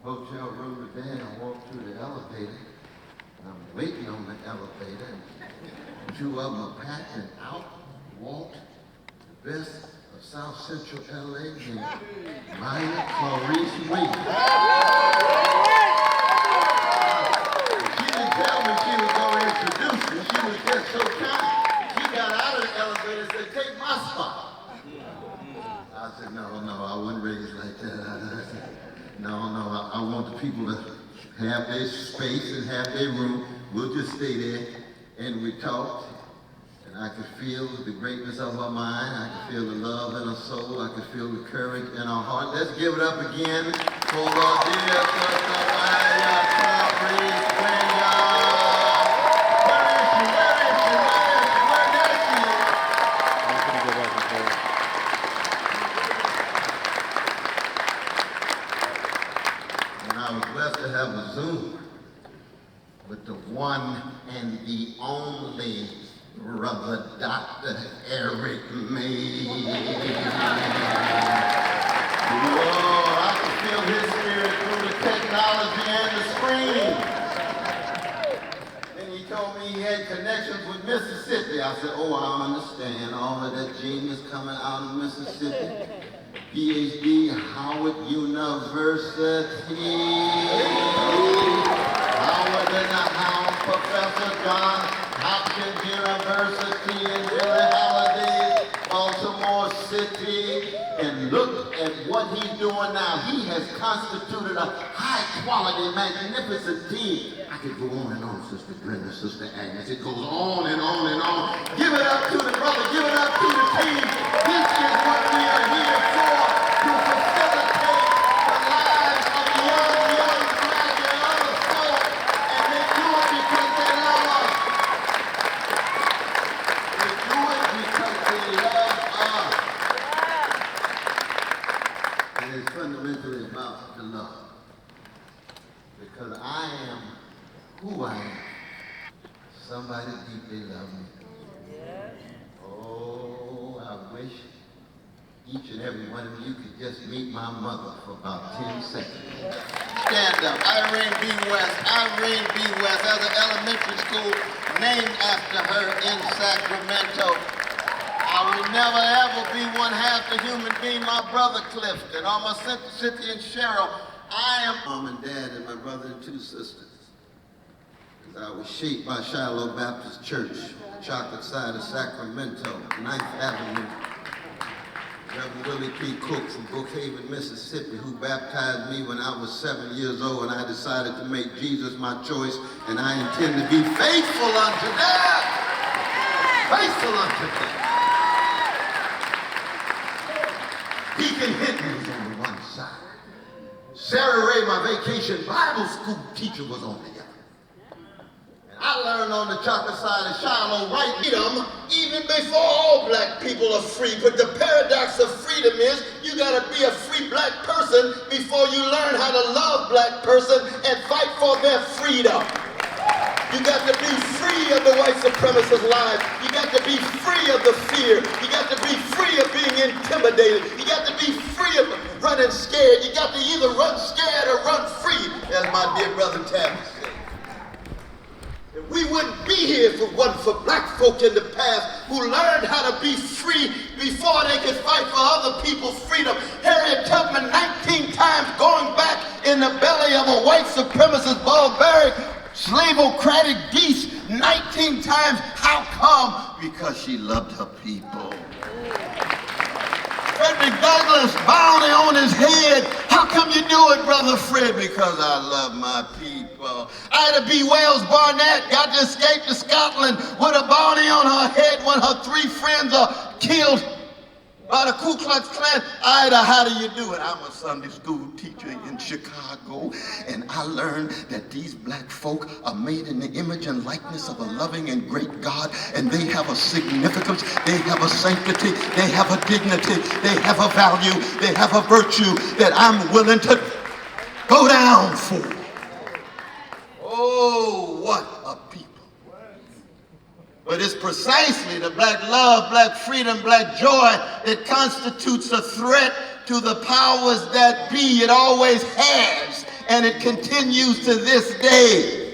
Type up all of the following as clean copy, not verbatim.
hotel room today, and I walked through the elevator. And I'm waiting on the elevator, and two of them are packed, and out walked the best of South Central LA named Maya Clarice Williams. She didn't tell me she was going to introduce me. She was just so kind. She got out of the elevator and said, "Take my spot." I said, no, I wasn't raised like that. I want the people to have their space and have their room. We'll just stay there. And we talked, and I could feel the greatness of her mind. I could feel the love in her soul. I could feel the courage in her heart. Let's give it up again for our dear sister Maya Clarice Williams. I was blessed to have a Zoom with the one and the only Brother Dr. Eric May. Whoa, I can feel his spirit through the technology and the screen. And he told me he had connections with Mississippi. I said, oh, I understand all of that genius coming out of Mississippi. PhD, Howard University. Howard in the house, Professor John Hopkins University in Billie Holiday, Baltimore City. And look at what he's doing now. He has constituted a high-quality, magnificent team. I could go on and on, Sister Brenda, Sister Agnes. It goes on and on and on. Give it up to the brother. Give it up to the team. This is what we are here for, to facilitate the lives of young black and other folk. And they do it because they love us. They do it because they love us. And it's fundamentally about the love. Because I am who I am. Somebody deeply loved me. Oh, I wish each and every one of you could just meet my mother for about 10 seconds. Stand up. Irene B. West. Irene B. West has an elementary school named after her in Sacramento. I will never ever be one half the human being my brother Clifton or my sister Cynthia and Cheryl. I am mom and dad and my brother and two sisters. I was shaped by Shiloh Baptist Church, chocolate side of Sacramento, 9th Avenue. Reverend Willie P. Cook from Brookhaven, Mississippi, who baptized me when I was 7 years old, and I decided to make Jesus my choice, and I intend to be faithful unto death. Faithful unto death. Deacon Hinton was on the one side. Sarah Ray, my vacation Bible school teacher, was on the other. I learned on the chocolate side of Shiloh right freedom even before all black people are free. But the paradox of freedom is you gotta be a free black person before you learn how to love black person and fight for their freedom. You got to be free of the white supremacist lies. You got to be free of the fear. You got to be free of being intimidated. You got to be free of running scared. You got to either run scared or run free, as my dear brother Tavis said. We wouldn't be here if it wasn't for black folk in the past who learned how to be free before they could fight for other people's freedom. Harriet Tubman 19 times going back in the belly of a white supremacist, barbaric, slavocratic beast 19 times. How come? Because she loved her people. Frederick Douglass, bounty on his head. How come you do it, Brother Fred? Because I love my people. Ida B. Wells Barnett got to escape to Scotland with a bounty on her head when her 3 friends are killed by the Ku Klux Klan. Ida, how do you do it? I'm a Sunday school teacher in Chicago, and I learned that these black folk are made in the image and likeness of a loving and great God, and they have a significance, they have a sanctity, they have a dignity, they have a value, they have a virtue that I'm willing to go down for. Oh, what a people. But it's precisely the black love, black freedom, black joy that constitutes a threat to the powers that be. It always has, and it continues to this day.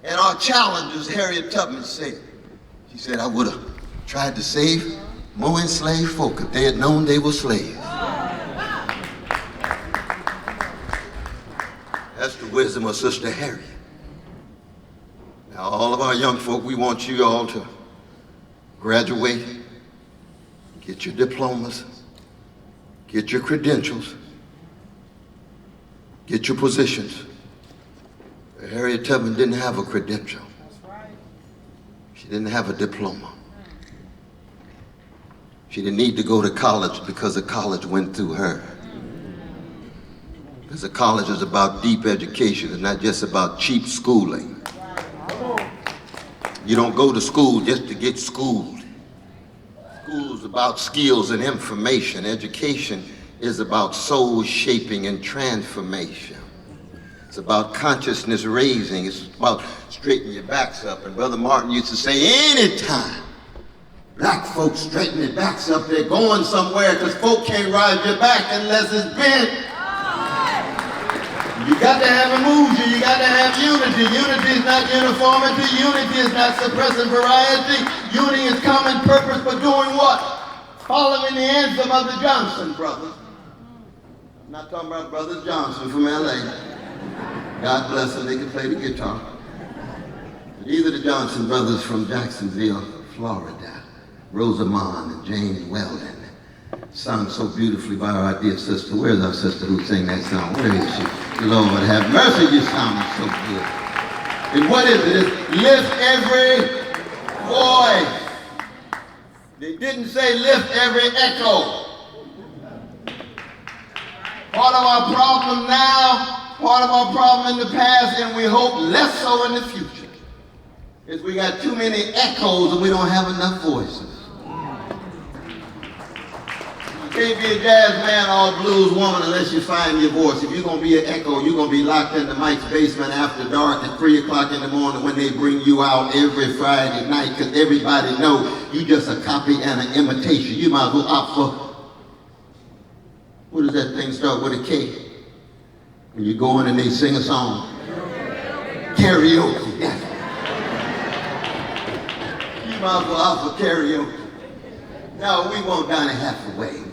And our challenge, as Harriet Tubman said, she said, I would have tried to save more enslaved folk if they had known they were slaves. That's the wisdom of Sister Harriet. Now, all of our young folk, we want you all to graduate, get your diplomas, get your credentials, get your positions. Harriet Tubman didn't have a credential. She didn't have a diploma. She didn't need to go to college because the college went through her. Because the college is about deep education and not just about cheap schooling. You don't go to school just to get schooled. School is about skills and information. Education is about soul shaping and transformation. It's about consciousness raising. It's about straightening your backs up. And Brother Martin used to say, anytime black folks straighten their backs up, they're going somewhere, because folk can't ride your back unless it's bent. You got to have emotion, you got to have unity. Unity is not uniformity, unity is not suppressing variety. Unity is common purpose for doing what? Following the anthem of the Johnson brothers. I'm not talking about Brothers Johnson from LA. God bless them, they can play the guitar. But these are the Johnson brothers from Jacksonville, Florida. Rosamond and James Weldon, sung so beautifully by our dear sister. Where's our sister who sang that song? Where is she? Lord have mercy, you sound so good. And what is it? It's lift every voice. They didn't say lift every echo. Part of our problem now, part of our problem in the past, and we hope less so in the future, is we got too many echoes and we don't have enough voices. You can't be a jazz man or a blues woman unless you find your voice. If you're going to be an echo, you're going to be locked into Mike's basement after dark at 3 o'clock in the morning when they bring you out every Friday night, because everybody know you just a copy and an imitation. You might as well opt for, what does that thing start with, a K? When you go in and they sing a song. Karaoke. Yes. You might as well opt for karaoke. No, we want Donny Hathaway.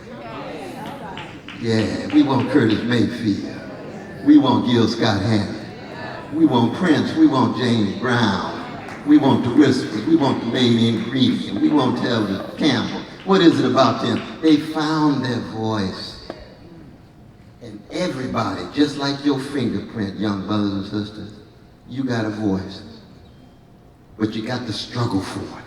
Yeah, we want Curtis Mayfield. We want Gil Scott-Heron. We want Prince. We want James Brown. We want the Whispers. We want the main ingredient. We want Elvis Campbell. What is it about them? They found their voice. And everybody, just like your fingerprint, young brothers and sisters, you got a voice. But you got to struggle for it.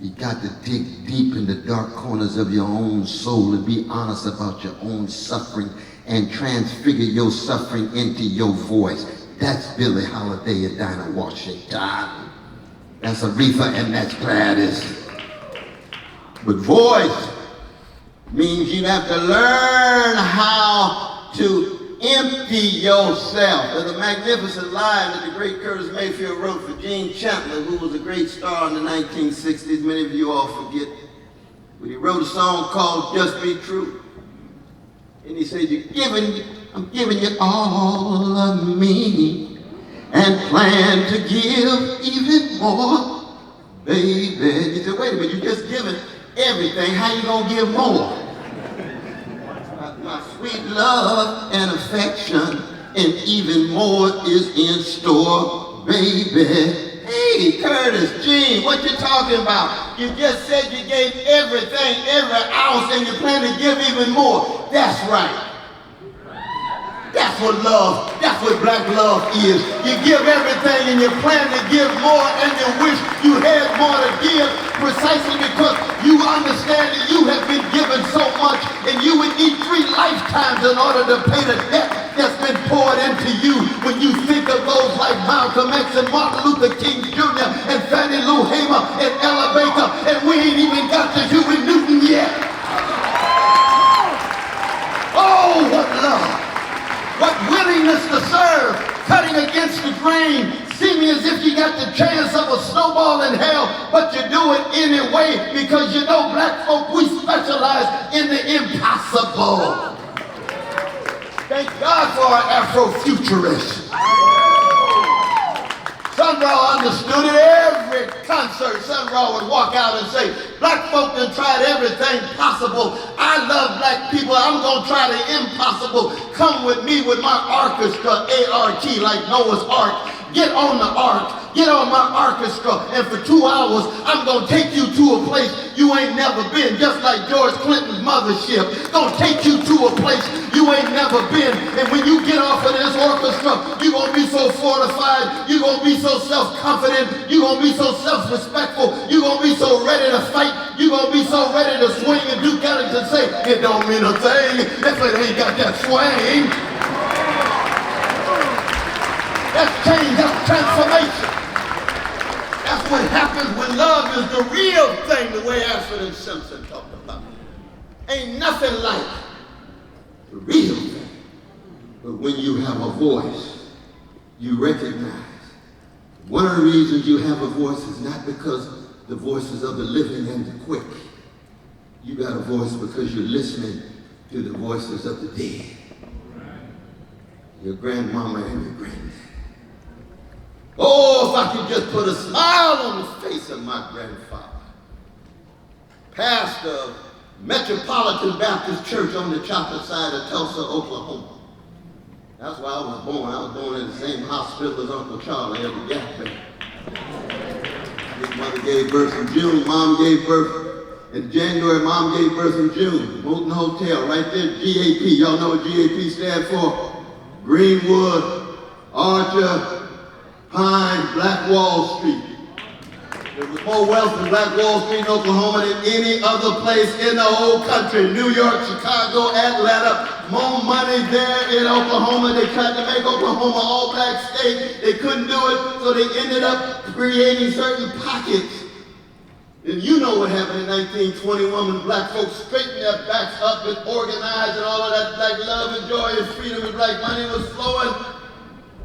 You got to dig deep in the dark corners of your own soul and be honest about your own suffering and transfigure your suffering into your voice. That's Billie Holiday and Dinah Washington. That's Aretha and that's Gladys. But voice means you have to learn how to empty yourself. There's a magnificent line that the great Curtis Mayfield wrote for Gene Chandler, who was a great star in the 1960s. Many of you all forget. But he wrote a song called Just Be True. And he said, I'm giving you all of me and plan to give even more, baby. You said, wait a minute, you just given everything. How you gonna give more? My sweet love and affection, and even more is in store, baby. Hey, Curtis, Gene, what you talking about? You just said you gave everything, every ounce, and you plan to give even more. That's right. That's what love, that's what black love is. You give everything and you plan to give more, and you wish you had more to give, precisely because you understand that you have been given so much and you would need 3 lifetimes in order to pay the debt that's been poured into you. When you think of those like Malcolm X and Martin Luther King Jr. and Fannie Lou Hamer and Ella Baker, and we ain't even got to Huey Newton yet. Oh, what love. What willingness to serve, cutting against the grain, seeming as if you got the chance of a snowball in hell, but you do it anyway because you know black folk, we specialize in the impossible. Thank God God for an Afrofuturist. Sun Ra understood it. Every concert, Sun Ra would walk out and say, black folk done tried everything possible. I love black people. I'm going to try the impossible. Come with me with my orchestra, A-R-T, like Noah's Ark. Get on the ark. Get on my orchestra. And for 2 hours, I'm going to take you to a place you ain't never been. Just like George Clinton's mothership. Going to take you to a place you ain't never been. And when you get off of this orchestra, you're going to be so fortified. You're going to be so self-confident. You're going to be so self-respectful. You're going to be so ready to fight. You're going to be so ready to swing. And Duke Ellington say, it don't mean a thing if it ain't got that swing. That's change, that's transformation. That's what happens when love is the real thing, the way Ashford and Simpson talked about. Ain't nothing like the real thing. But when you have a voice, you recognize. One of the reasons you have a voice is not because the voices of the living and the quick. You got a voice because you're listening to the voices of the dead. Your grandmama and your granddad. Oh, if I could just put a smile on the face of my grandfather. Pastor of Metropolitan Baptist Church on the chocolate side of Tulsa, Oklahoma. That's where I was born. I was born in the same hospital as Uncle Charlie, every gap there. His mother gave birth in June, Mom gave birth in January, Mom gave birth in June. Moulton Hotel, right there, GAP. Y'all know what GAP stands for? Greenwood, Archer, Pine, Black Wall Street. There was more wealth in Black Wall Street in Oklahoma than any other place in the whole country. New York, Chicago, Atlanta, more money there in Oklahoma. They tried to make Oklahoma all black state. They couldn't do it, so they ended up creating certain pockets. And you know what happened in 1921 when black folks straightened their backs up and organized and all of that black love and joy and freedom and black money was flowing.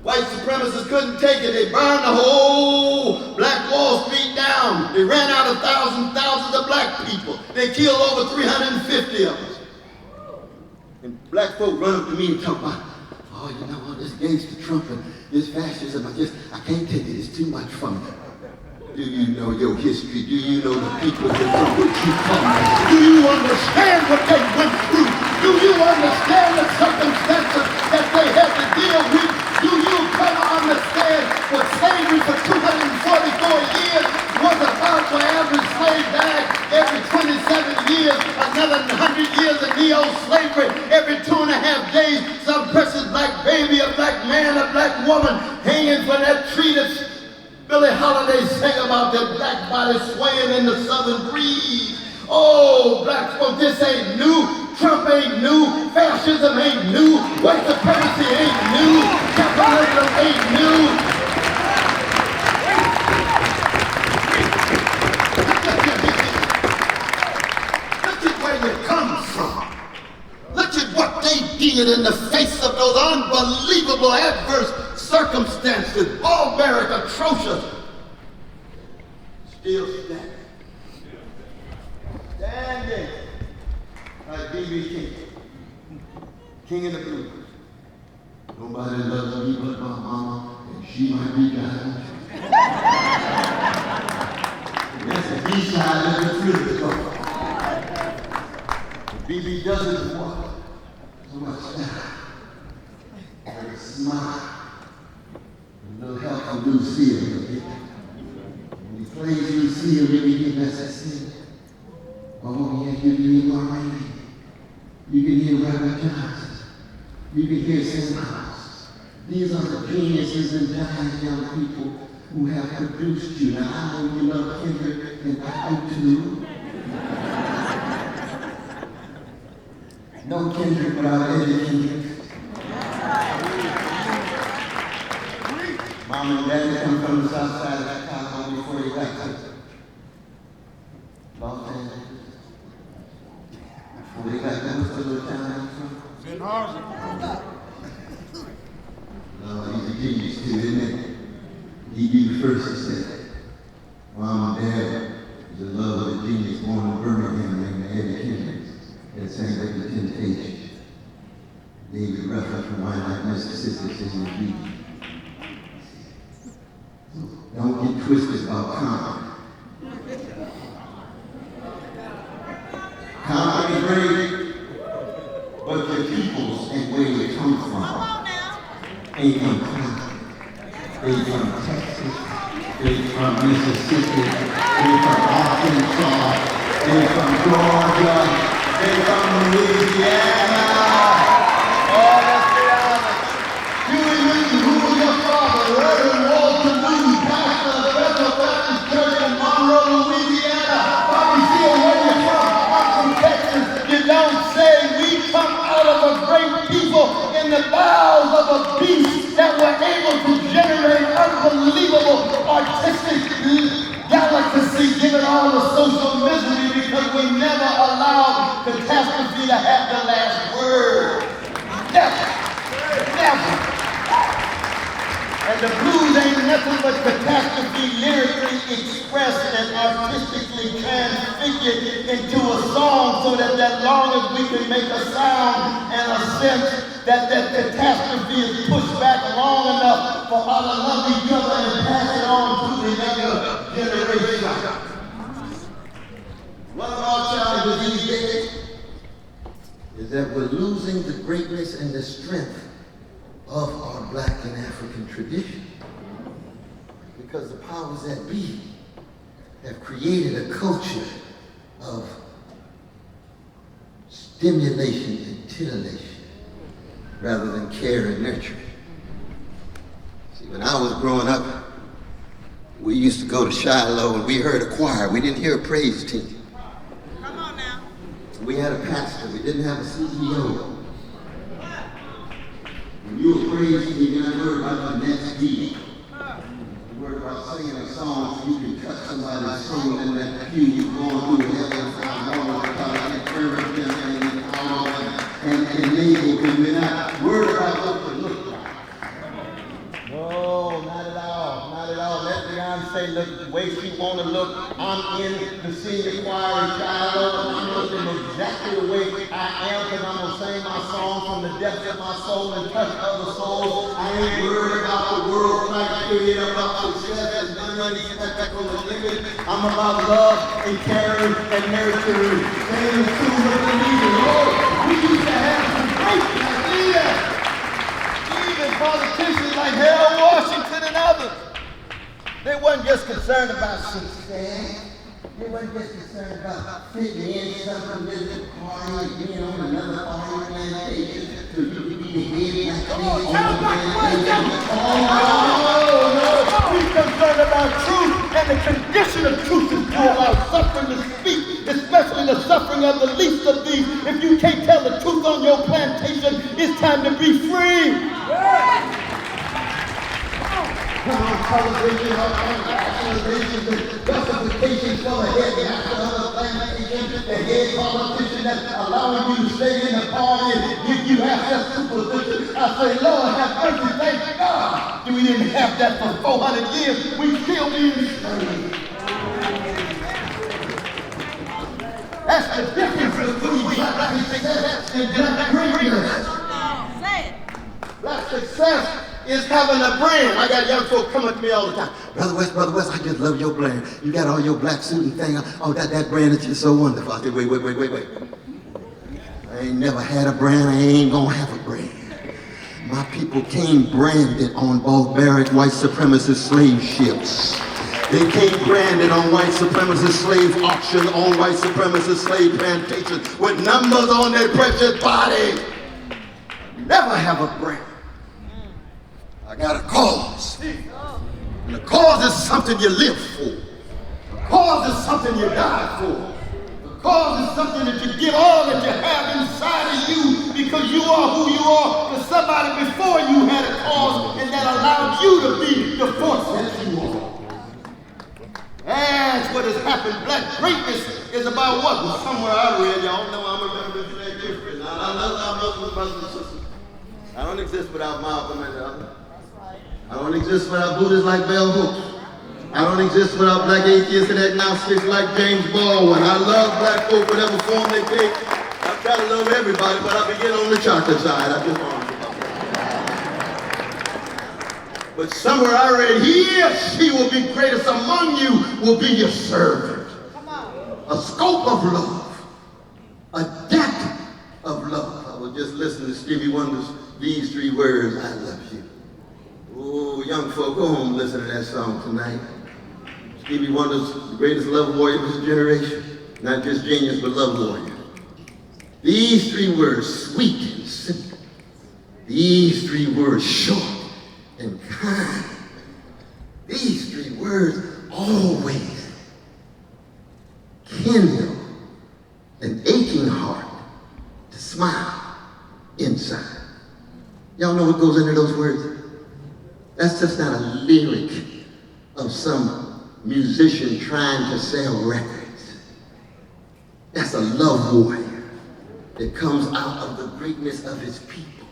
White supremacists couldn't take it. They burned the whole Black Wall Street down. They ran out of thousands of black people. They killed over 350 of us. And black folk run up to me and talk about, oh, you know what, this gangster Trump and this fascism, I can't take it. It's too much for me. Do you know your history? Do you know the people that from which you come? Do you understand what they went through? Do you understand the circumstances that they had to deal with? Do you kind of understand what slavery for 244 years was about? Where every slave died every 27 years, another 100 years of neo-slavery, every 2.5 days, some precious black baby, a black man, a black woman hanging from that tree that Billie Holiday sang about, that black body swaying in the southern breeze. Oh, black folk, this ain't new. Trump ain't new. Fascism ain't new. White supremacy ain't new. Capitalism ain't new. Look at where you come from. Look at what they did in the face of those unbelievable adverse circumstances, barbaric, atrocious. Still standing. Standing. Like B.B. King. King of the blues. Nobody loves me but my mama, and she might be dying. That's the B-side of the truth. B.B. doesn't want so much time. And a smile. A little help from Lucille. When he plays Lucille, maybe he has that sing. Oh, yeah, you can hear Lorraine. You can hear Reverend Johnson. You can hear St. House. These are the geniuses and giant young people who have produced you. Now, I know you love Kendrick, and I do too. No Kendrick without Eddie Kendrick. Mom and Dad come from the south side of Chicago before he got to Los Angeles. Before they got there, what's the little town I'm from? Ben Harbor. No, he's a genius too, isn't it? He'd be the first to say, Mom and Dad is the love of a genius born in Birmingham named Eddie Kendrick that sang like the Temptations. David reference from wine like Mississippi says in the beat. Don't get twisted about calm. Calm is great, but the peoples and where you come from ain't from calm. They from Texas, they from Mississippi, they from Arkansas, they from Georgia, they from Louisiana. Oh, let's be honest. Huey Newton, who was your father? Reverend Walter Newton, pastor of the Bethel Baptist Church in Monroe, Louisiana. Bobby Seale, where you from? I'm from Texas. You don't say. We come out of a great people in the bowels of a beast that were able to generate unbelievable artistic delicacy given all the social misery because we never allowed catastrophe to have the last word. Never. Never. And the blues ain't nothing but catastrophe lyrically expressed and artistically transfigured into a song so that long as we can make a sound and a sense that catastrophe is pushed back long enough for us to love each other and pass it on to the younger generation. One of our challenges these days is that we're losing the greatness and the strength of our Black and African tradition because the powers that be have created a culture of stimulation and titillation rather than care and nurture. See, when I was growing up, we used to go to Shiloh and we heard a choir. We didn't hear a praise team. Come on now. We had a pastor. We didn't have a CEO. When you were praising, you didn't heard about the next beat. You heard about singing a song so you can touch somebody's soul in that pew going through heaven and encourage them and empower them and enable them. We're not worried about what they look like. No, not at all. Not at all. Let Beyonce look the way she want to look. I'm in the senior choir in Shiloh, and I'm looking exactly the way I am because I'm going to sing my song from the depths of my soul and touch other souls. I ain't worried about the world criteria, about success and money, spectacle and living. I'm about love and caring and nurturing. Staying true with the leader. Lord, we used to have some great leaders. Even politicians like Harold Washington and others. They wasn't just concerned about success. They wasn't just concerned about fitting in some political party and being on another party plantation so you could be the head. Come on, tell no. We're concerned about truth, and the condition of truth is to allow suffering to speak, especially the suffering of the least of these. If you can't tell the truth on your plantation, it's time to be free. Come on, television, on nationalization, the justification for the head master of the plantation, the head politician that's allowing you to stay in the party and give you access to position. I say, Lord, have mercy, thank God. We didn't have that for 400 years. We still be enslaved. That's the difference between black success and black greatness. Black success is having a brand. I got young folks come up to me all the time. Brother West, I just love your brand. You got all your black suit and thing. Oh, that brand is just so wonderful. I said, wait. I ain't never had a brand. I ain't gonna have a brand. My people came branded on barbaric white supremacist slave ships. They came branded on white supremacist slave auctions, on white supremacist slave plantations with numbers on their precious body. Never have a brand. I got a cause. And the cause is something you live for. The cause is something you die for. The cause is something that you give all that you have inside of you because you are who you are. Because somebody before you had a cause and that allowed you to be the force that you are. That's what has happened. Black greatness is about what? Well, somewhere I read, y'all know I'm a revolutionary Christian. I love our Muslim brothers and sisters. I don't exist without Malcolm and others. I don't exist without Buddhists like Bell Hooks. I don't exist without black atheists and agnostics like James Baldwin. I love black folk, whatever form they take. Gotta love everybody, but I begin on the chocolate side. I just want to. But somewhere I read, he or she will be greatest among you, will be your servant. Come on. A scope of love, a depth of love. I was just listening to Stevie Wonder's these three words, I love you. Oh, young folk, go home and listen to that song tonight. Stevie Wonder's the greatest love warrior of his generation. Not just genius, but love warrior. These three words, sweet and simple. These three words, short and kind. These three words always kindle an aching heart to smile inside. Y'all know what goes into those words? That's just not a lyric of some musician trying to sell records. That's a love warrior that comes out of the greatness of his people.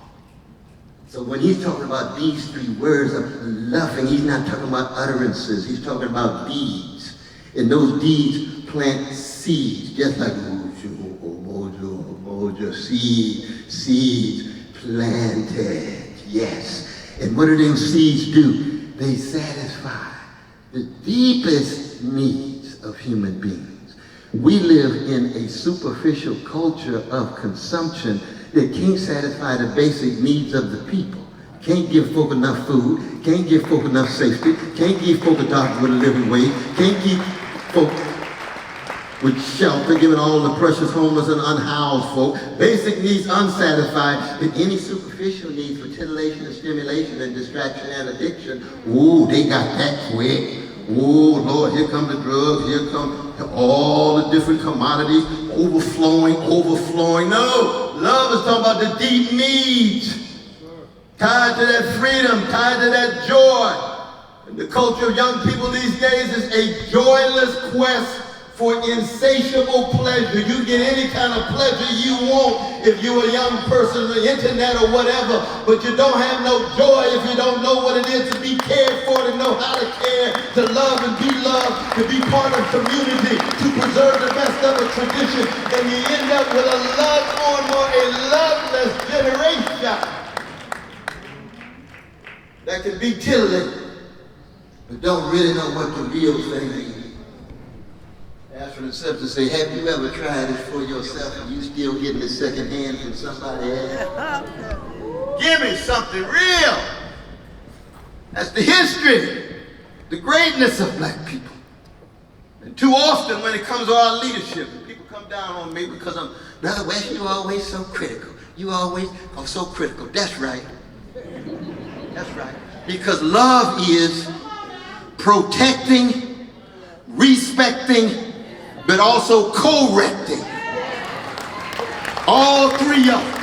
So when he's talking about these three words of loving, he's not talking about utterances. He's talking about deeds. And those deeds plant seeds, just like UMOJA, seeds planted, yes. And what do them seeds do? They satisfy the deepest needs of human beings. We live in a superficial culture of consumption that can't satisfy the basic needs of the people. Can't give folk enough food, can't give folk enough safety, can't give folk a doctor with a living wage, can't keep folk with shelter, giving all the precious homeless and unhoused folk. Basic needs unsatisfied, but any superficial needs for titillation and stimulation and distraction and addiction, ooh, they got that quick. Oh, Lord, here come the drugs, here come all the different commodities, overflowing. No, love is talking about the deep needs, tied to that freedom, tied to that joy. And the culture of young people these days is a joyless quest for insatiable pleasure. You get any kind of pleasure you want if you're a young person on the internet or whatever, but you don't have no joy if you don't know what it is to be cared for, to know how to care, to love and be loved, to be part of community, to preserve the best of a tradition, and you end up with a loveless generation that can be titillated, but don't really know what the real thing is. Ask for themselves to say, have you ever tried it for yourself and you still getting it second hand from somebody else? Give me something real. That's the history, the greatness of black people. And too often when it comes to our leadership, people come down on me because I'm, Brother West, you always so critical. You always are so critical. That's right. That's right. Because love is protecting, respecting, but also correcting. All three of them.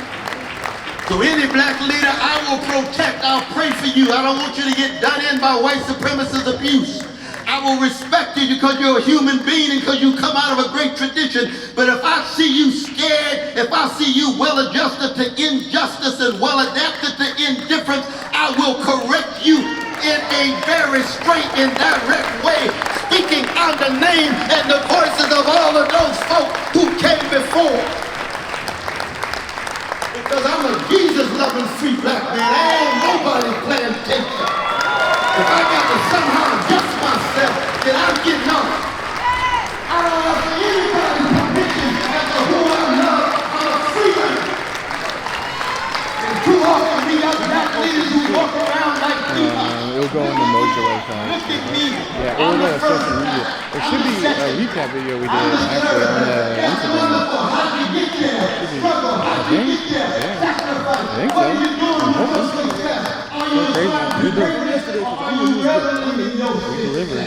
So any black leader, I will protect, I'll pray for you. I don't want you to get done in by white supremacist abuse. I will respect you because you're a human being and because you come out of a great tradition. But if I see you scared, if I see you well-adjusted to injustice and well-adapted to indifference, I will correct you in a very straight and direct way, speaking on the name and the voices of all of those folk who came before. Because I'm a Jesus-loving free black man. I ain't nobody's plantation. If I got to somehow adjust myself, then I'm getting off. I don't have anybody's permission as to who I love. I'm a free man. And too often we got black leaders who walk around like It'll go on the Mojo website. Yeah, or the social media. There should be a recap video we did actually on the Instagram. I think so. I'm hoping. So crazy. We did it yesterday because I knew it was good. We delivered it.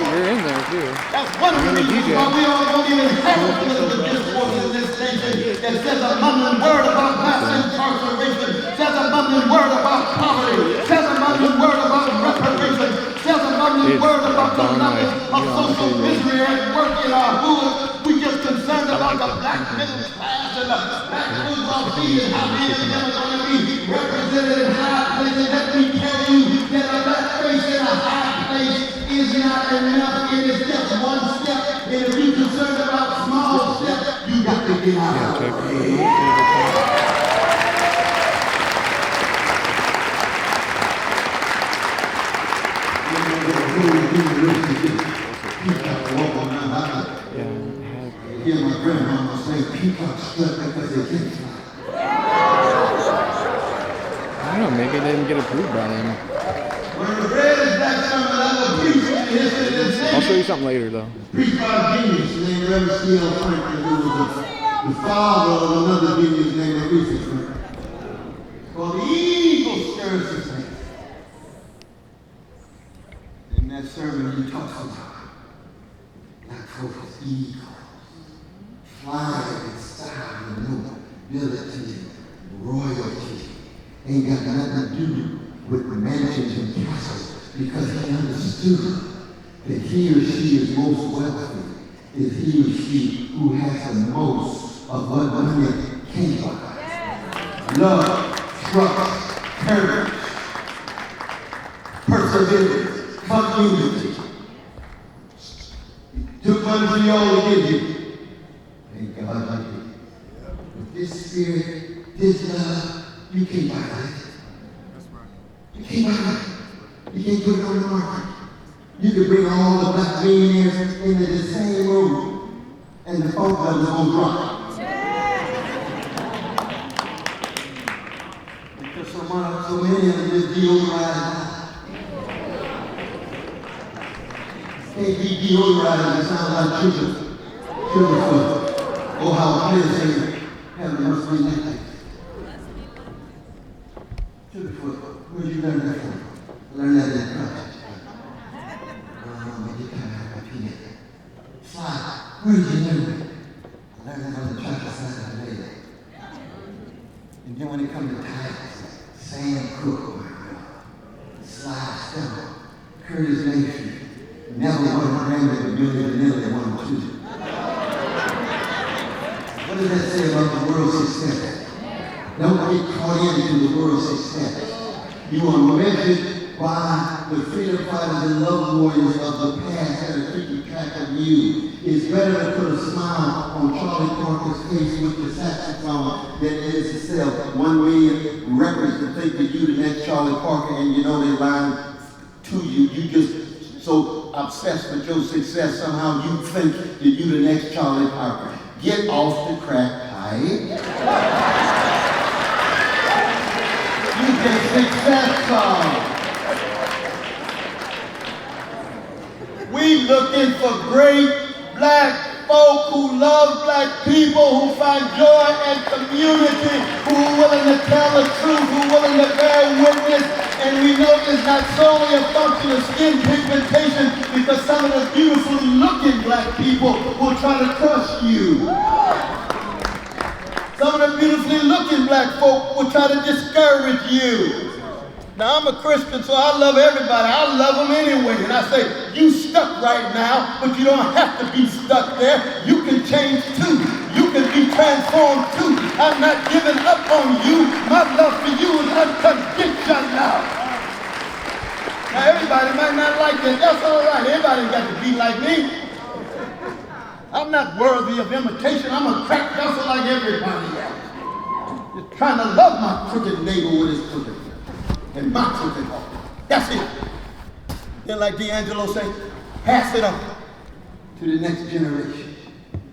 You're in there too. That's one of the reasons why we all don't even have political discourse in this nation that says a mumbling word about mass incarceration, says a mumbling word about poverty, says a mumbling word about reparation, says a mumbling word about the level of social misery at work in our hood. We just concerned about the black middle class and the black bourgeoisie and how many of them are going to be represented in high places. Let me tell you that a black face in a high place is not enough. It is just one step. And if you concern get out of the way. Hear my grandmama say, peacocks strut because they can't fly. I don't know, maybe they didn't get approved by them. When the bread is black, something I will preach in history. I'll show you something later, though. Preached by a genius named Reverend C.L. Franklin, who was the father of another genius named Aretha Franklin. Called the Eagle Stirs the Saints. In that sermon, he talks about black folks, eagles, flying in style and nobility, royalty. Ain't got nothing to do with mansions and castles, because he understood that he or she is most wealthy is he or she who has the most of what money can buy. Love, trust, courage, perseverance, community. Took money for you all to give you. Thank God I did. With this spirit, this love, you can't buy it. You can't buy it. You can't put it on the market. You can bring all the black millionaires into the same room, and the phone numbers gonna drop. Because so many of them just deodorized. Can't be deodorized, it sounds like sugar. Sugarfoot. Oh, how clear say, heaven must be like that. Sugarfoot, where'd you learn that from? Learn that in college. Slide, where did you learn that? I learned that on the church side of the lady. And then when it comes to tithes, Sam Cook, Slide Stella, Curtis Nation, never won a Grammy, but nearly won two. What does that say about the world's success? Don't get caught into the world's success. You are measured by the freedom fighters and love warriors of the past that are keeping track of you. It's better to put a smile on Charlie Parker's face with the saxophone than it is to sell 1 million records to think that you're the next Charlie Parker and you know they lying to you. You just so obsessed with your success, somehow you think that you're the next Charlie Parker. Get off the crack pipe. You get success songs. We looking for great black folk who love black people, who find joy and community, who are willing to tell the truth, who are willing to bear witness. And we know it's not solely a function of skin pigmentation, because some of the beautifully looking black people will try to crush you. Some of the beautifully looking black folk will try to discourage you. Now, I'm a Christian, so I love everybody. I love them anyway. And I say, you stuck right now, but you don't have to be stuck there. You can change too. You can be transformed too. I'm not giving up on you. My love for you is unconditional. Now, everybody might not like that. That's all right. Everybody's got to be like me. I'm not worthy of imitation. I'm a crack vessel like everybody else. Just trying to love my crooked neighbor with his crooked and my crooked heart. That's it. Then like D'Angelo say, pass it on to the next generation.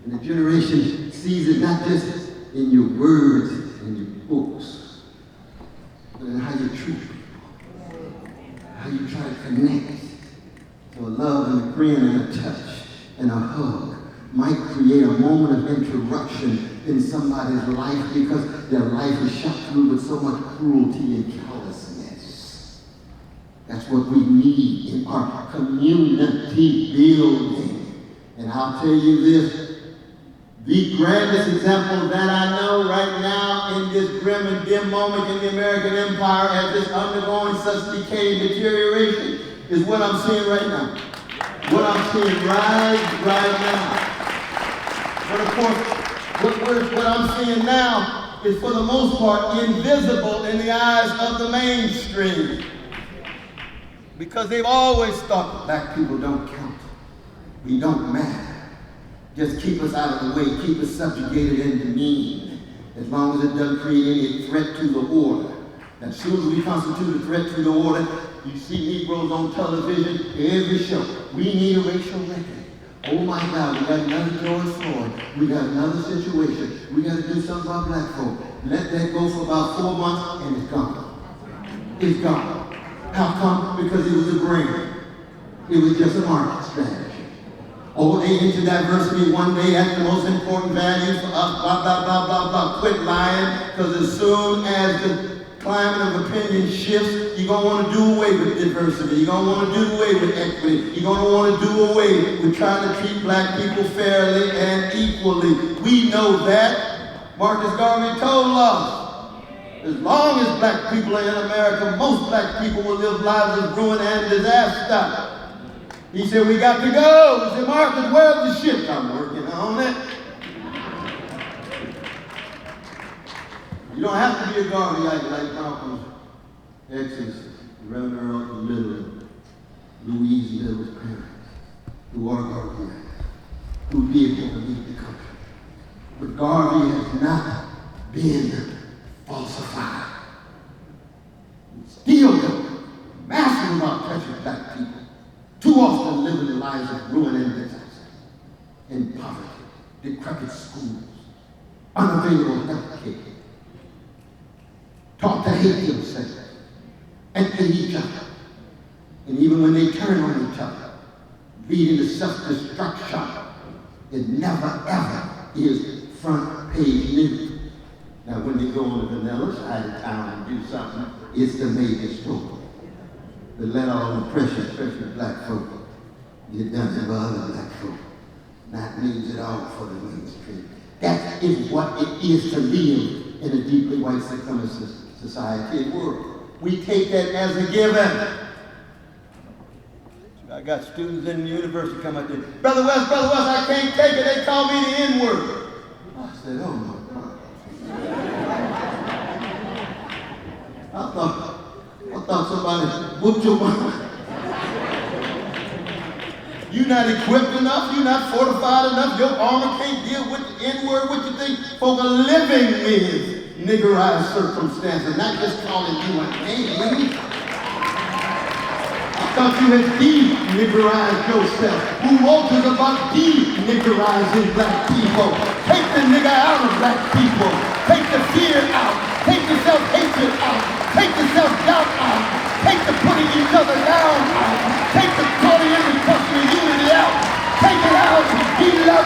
And the generation sees it not just in your words and your books, but in how you treat people, how you try to connect. So a love and a grin and a touch and a hug might create a moment of interruption in somebody's life because their life is shot through with so much cruelty and callousness. That's what we need in our community building. And I'll tell you this, the grandest example that I know right now in this grim and dim moment in the American empire as it's undergoing such decay and deterioration is what I'm seeing right now. What I'm seeing right now. But of course, what I'm seeing now is for the most part invisible in the eyes of the mainstream. Because they've always thought that black people don't count. We don't matter. just keep us out of the way, keep us subjugated and demeaned, as long as it doesn't create any threat to the order. As soon as we constitute a threat to the order, you see Negroes on television every show. We need a racial reckoning. Oh my God, we got another George Floyd. We got another situation. We got to do something about black folk. Let that go for about 4 months and it's gone. It's gone. How come? Because it was a brand. It was just a market strategy. Oh, they into diversity one day, that's the most important value for us, blah, blah, blah, blah, blah. Quit lying, because as soon as the climate of opinion shifts, you're going to want to do away with diversity. You're going to want to do away with equity. You're going to want to do away with trying to treat black people fairly and equally. We know that. Marcus Garvey told us, as long as black people are in America, most black people will live lives of ruin and disaster. He said, we got to go. He said, Marcus, where's the ship? I'm working on it. You don't have to be a Garvey like Malcolm's exes, Reverend Earl Little, Louise Little's parents, who are Garveyites, who did want to leave the country. But Garvey has not been falsified. Still don't massive about touching black people. Too often living the lives of ruin and disaster, in poverty, decrepit schools, unavailable health care, taught to hate themselves and hate each other. And even when they turn on each other, leading to self-destruction, it never ever is front page news. Now when they go on the vanilla side of town and do something, it's the major story. But let all the pressure, especially black folk, get done to other black folk. Not news at all for the mainstream. That is what it is to live in a deeply white supremacist society and world. We take that as a given. I got students in the university come up there, Brother West, I can't take it. They call me the N-word. I said, oh my God. I thought somebody whooped your mama. You're not equipped enough, you're not fortified enough, your armor can't deal with the N-word, what you think folk are living with niggerized circumstances, not just calling you a name. I thought you had de-niggerized yourself. UMOJA is about de-niggerizing black people. Take the nigger out of black people. Take the fear out. Take the self-hatred out. Take the self-doubt out. Take the putting each other down out. Take the calling and the unity out. Take it out. He loves